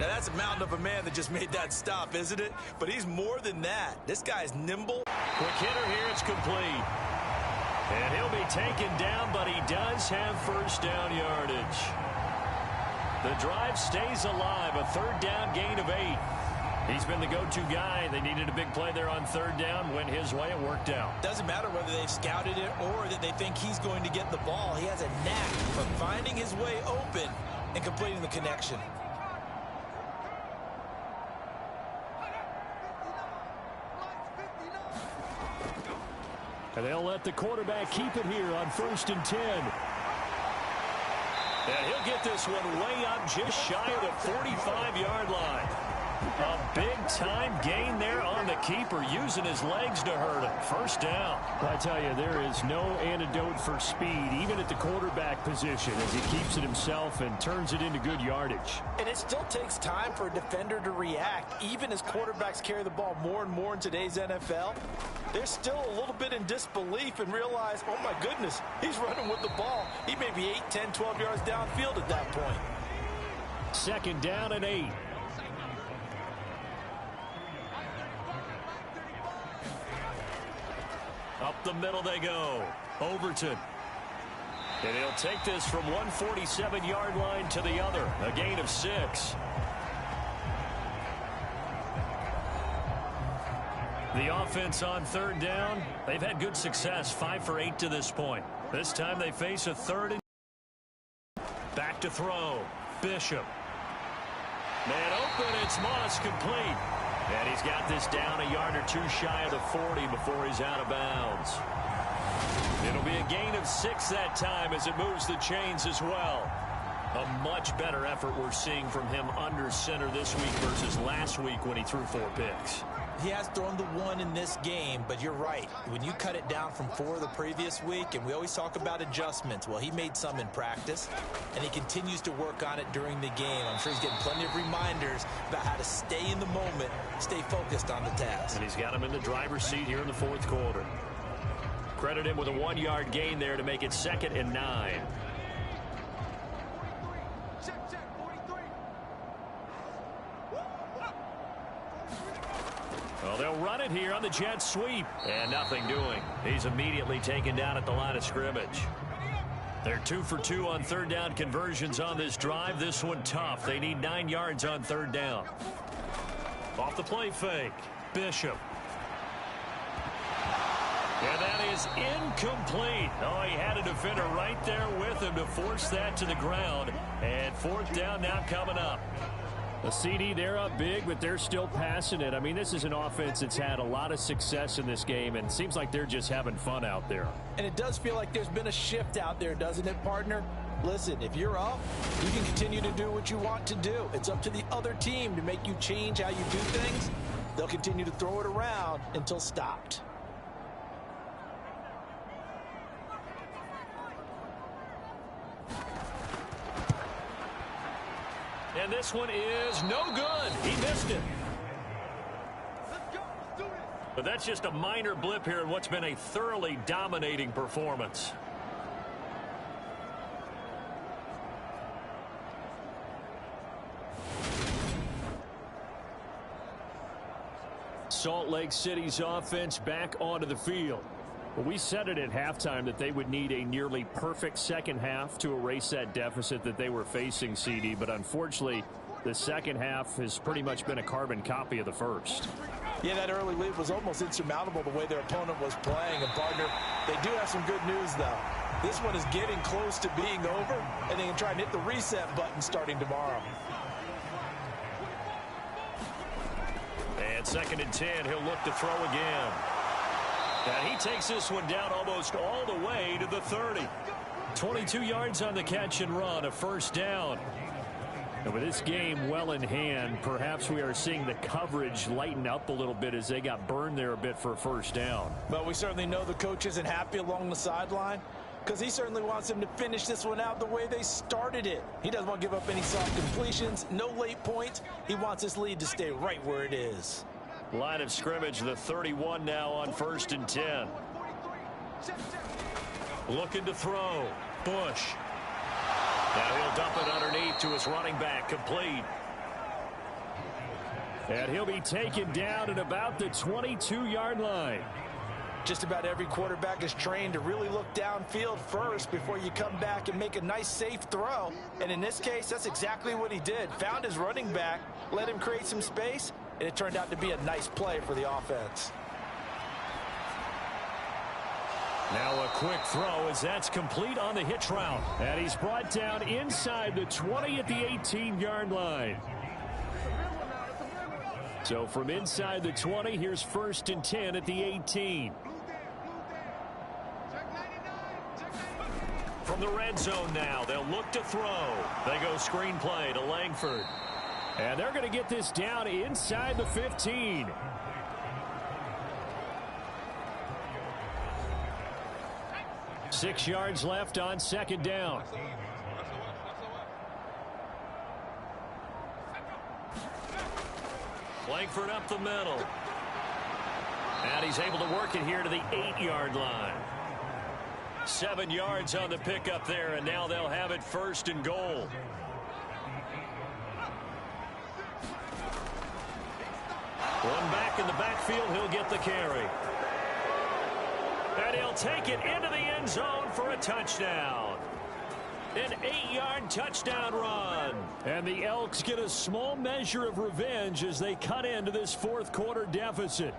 Now, that's a mountain of a man that just made that stop, isn't it? But he's more than that. This guy's nimble. Quick hitter here. It's complete. And he'll be taken down, but he does have first down yardage. The drive stays alive. A third down gain of 8. He's been the go-to guy. They needed a big play there on third down. Went his way. It worked out. Doesn't matter whether they've scouted it or that they think he's going to get the ball. He has a knack for finding his way open and completing the connection. And they'll let the quarterback keep it here on 1st and 10. And he'll get this one way up just shy of the 45-yard line. A big-time gain there on the keeper, using his legs to hurt him. First down. I tell you, there is no antidote for speed, even at the quarterback position, as he keeps it himself and turns it into good yardage. And it still takes time for a defender to react. Even as quarterbacks carry the ball more and more in today's NFL, they're still a little bit in disbelief and realize, oh my goodness, he's running with the ball. He may be 8, 10, 12 yards downfield at that point. 2nd down and 8. Up the middle they go. Overton. And he'll take this from 147-yard line to the other. A gain of 6. The offense on third down, they've had good success. 5 for 8 to this point. This time they face a 3rd and back to throw. Bishop. Man open. It's Moss, complete. And he's got this down a yard or two shy of the 40 before he's out of bounds. It'll be a gain of 6 that time as it moves the chains as well. A much better effort we're seeing from him under center this week versus last week when he threw 4 picks. He has thrown the 1 in this game, but you're right. When you cut it down from 4 the previous week, and we always talk about adjustments, well, he made some in practice, and he continues to work on it during the game. I'm sure he's getting plenty of reminders about how to stay in the moment, stay focused on the task. And he's got him in the driver's seat here in the 4th quarter. Credit him with a 1-yard gain there to make it 2nd and 9. Well, they'll run it here on the jet sweep. And nothing doing. He's immediately taken down at the line of scrimmage. They're 2 for 2 on third down conversions on this drive. This one tough. They need 9 yards on third down. Off the play fake. Bishop. And that is incomplete. Oh, he had a defender right there with him to force that to the ground. And 4th down now coming up. The CD, they're up big, but they're still passing it. I mean, this is an offense that's had a lot of success in this game, and it seems like they're just having fun out there. And it does feel like there's been a shift out there, doesn't it, partner? Listen, if you're up, you can continue to do what you want to do. It's up to the other team to make you change how you do things. They'll continue to throw it around until stopped. And this one is no good. He missed it. But that's just a minor blip here in what's been a thoroughly dominating performance. Salt Lake City's offense back onto the field. Well, we said it at halftime that they would need a nearly perfect second half to erase that deficit that they were facing, CD. But unfortunately, the second half has pretty much been a carbon copy of the first. Yeah, that early lead was almost insurmountable the way their opponent was playing. And, partner, they do have some good news, though. This one is getting close to being over, and they can try and hit the reset button starting tomorrow. And 2nd and 10, he'll look to throw again. And he takes this one down almost all the way to the 30. 22 yards on the catch and run, a first down. And with this game well in hand, perhaps we are seeing the coverage lighten up a little bit as they got burned there a bit for a first down. But we certainly know the coach isn't happy along the sideline because he certainly wants them to finish this one out the way they started it. He doesn't want to give up any soft completions, no late points. He wants this lead to stay right where it is. Line of scrimmage, the 31 now on 1st and 10. Looking to throw. Bush. Now he'll dump it underneath to his running back, complete. And he'll be taken down at about the 22-yard line. Just about every quarterback is trained to really look downfield first before you come back and make a nice, safe throw. And in this case, that's exactly what he did. Found his running back, let him create some space, and it turned out to be a nice play for the offense. Now a quick throw as that's complete on the hitch route. And he's brought down inside the 20 at the 18-yard line. So from inside the 20, here's 1st and 10 at the 18. From the red zone now, they'll look to throw. They go screenplay to Langford. And they're going to get this down inside the 15. Six yards left on 2nd down. Langford up the middle. And he's able to work it here to the 8-yard line. 7 yards on the pickup there, and now they'll have it 1st and goal. One back in the backfield, he'll get the carry. And he'll take it into the end zone for a touchdown. An 8-yard touchdown run. And the Elks get a small measure of revenge as they cut into this 4th quarter deficit.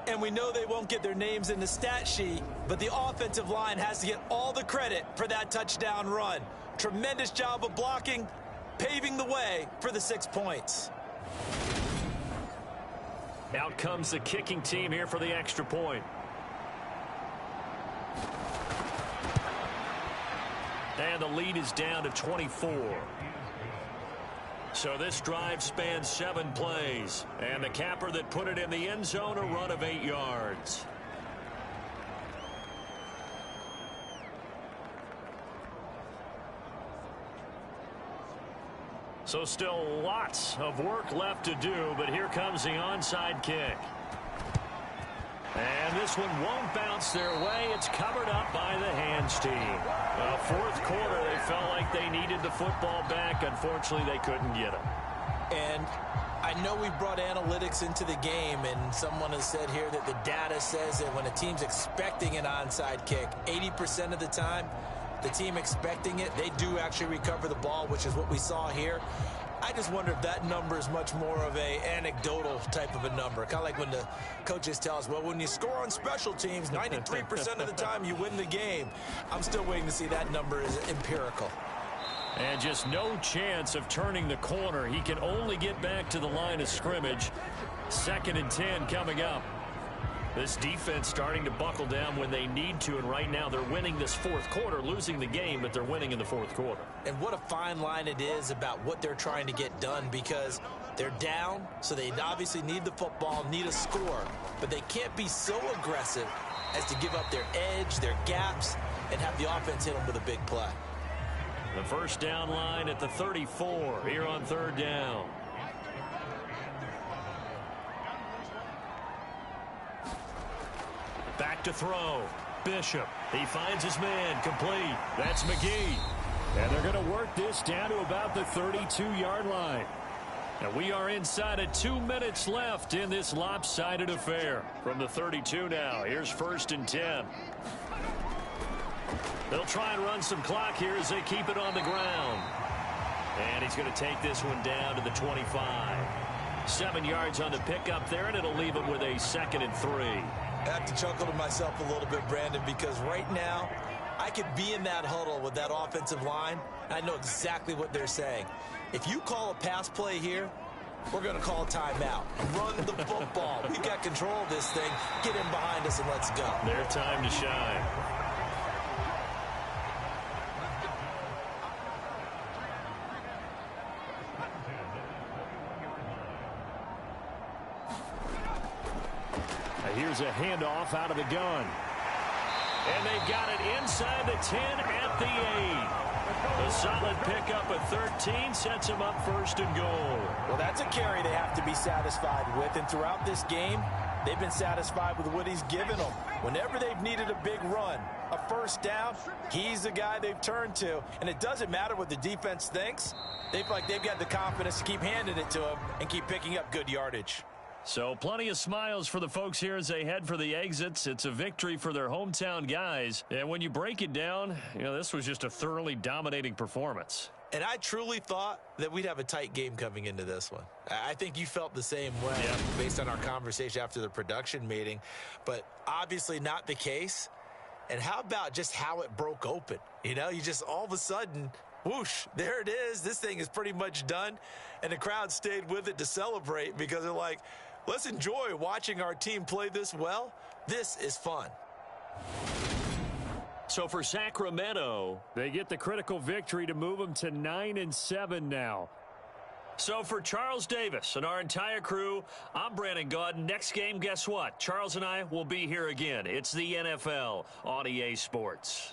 And we know they won't get their names in the stat sheet, but the offensive line has to get all the credit for that touchdown run. Tremendous job of blocking, paving the way for the 6 points. Out comes the kicking team here for the extra point. And the lead is down to 24. So this drive spans 7 plays. And the capper that put it in the end zone, a run of 8 yards. So still lots of work left to do, but here comes the onside kick. And this one won't bounce their way. It's covered up by the hands team. 4th quarter, they felt like they needed the football back. Unfortunately, they couldn't get it. And I know we brought analytics into the game, and someone has said here that the data says that when a team's expecting an onside kick, 80% of the time, the team expecting it, they do actually recover the ball, which is what we saw here. I just wonder if that number is much more of a anecdotal type of a number. Kind of like when the coaches tell us, well, when you score on special teams, 93% of the time you win the game. I'm still waiting to see that number is empirical. And just no chance of turning the corner. He can only get back to the line of scrimmage. 2nd and 10 coming up. This defense starting to buckle down when they need to, and right now they're winning this 4th quarter, losing the game, but they're winning in the 4th quarter. And what a fine line it is about what they're trying to get done, because they're down, so they obviously need the football, need a score, but they can't be so aggressive as to give up their edge, their gaps, and have the offense hit them with a big play. The 1st down line at the 34 here on 3rd down. Back to throw. Bishop. He finds his man. Complete. That's McGee. And they're going to work this down to about the 32-yard line. And we are inside of 2 minutes left in this lopsided affair. From the 32 now, here's 1st and 10. They'll try and run some clock here as they keep it on the ground. And he's going to take this one down to the 25. 7 yards on the pickup there, and it'll leave him with a 2nd and 3. I have to chuckle to myself a little bit, Brandon, because right now I could be in that huddle with that offensive line. I know exactly what they're saying. If you call a pass play here, we're going to call a timeout. Run the football. We've got control of this thing. Get in behind us and let's go. Their time to shine. Here's a handoff out of the gun. And they've got it inside the 10 at the 8. A solid pickup at 13 sets them up 1st and goal. Well, that's a carry they have to be satisfied with. And throughout this game, They've been satisfied with what he's given them. Whenever they've needed a big run, a first down, he's the guy they've turned to. And it doesn't matter what the defense thinks. They feel like they've got the confidence to keep handing it to him and keep picking up good yardage. So plenty of smiles for the folks here as they head for the exits. It's a victory for their hometown guys. And when you break it down, this was just a thoroughly dominating performance. And I truly thought that we'd have a tight game coming into this one. I think you felt the same way based on our conversation after the production meeting, but obviously not the case. And how about just how it broke open? You just all of a sudden, whoosh, there it is. This thing is pretty much done. And the crowd stayed with it to celebrate because they're like, let's enjoy watching our team play this well. This is fun. So for Sacramento, they get the critical victory to move them to 9-7 now. So for Charles Davis and our entire crew, I'm Brandon Gaudin. Next game, guess what? Charles and I will be here again. It's the NFL on EA Sports.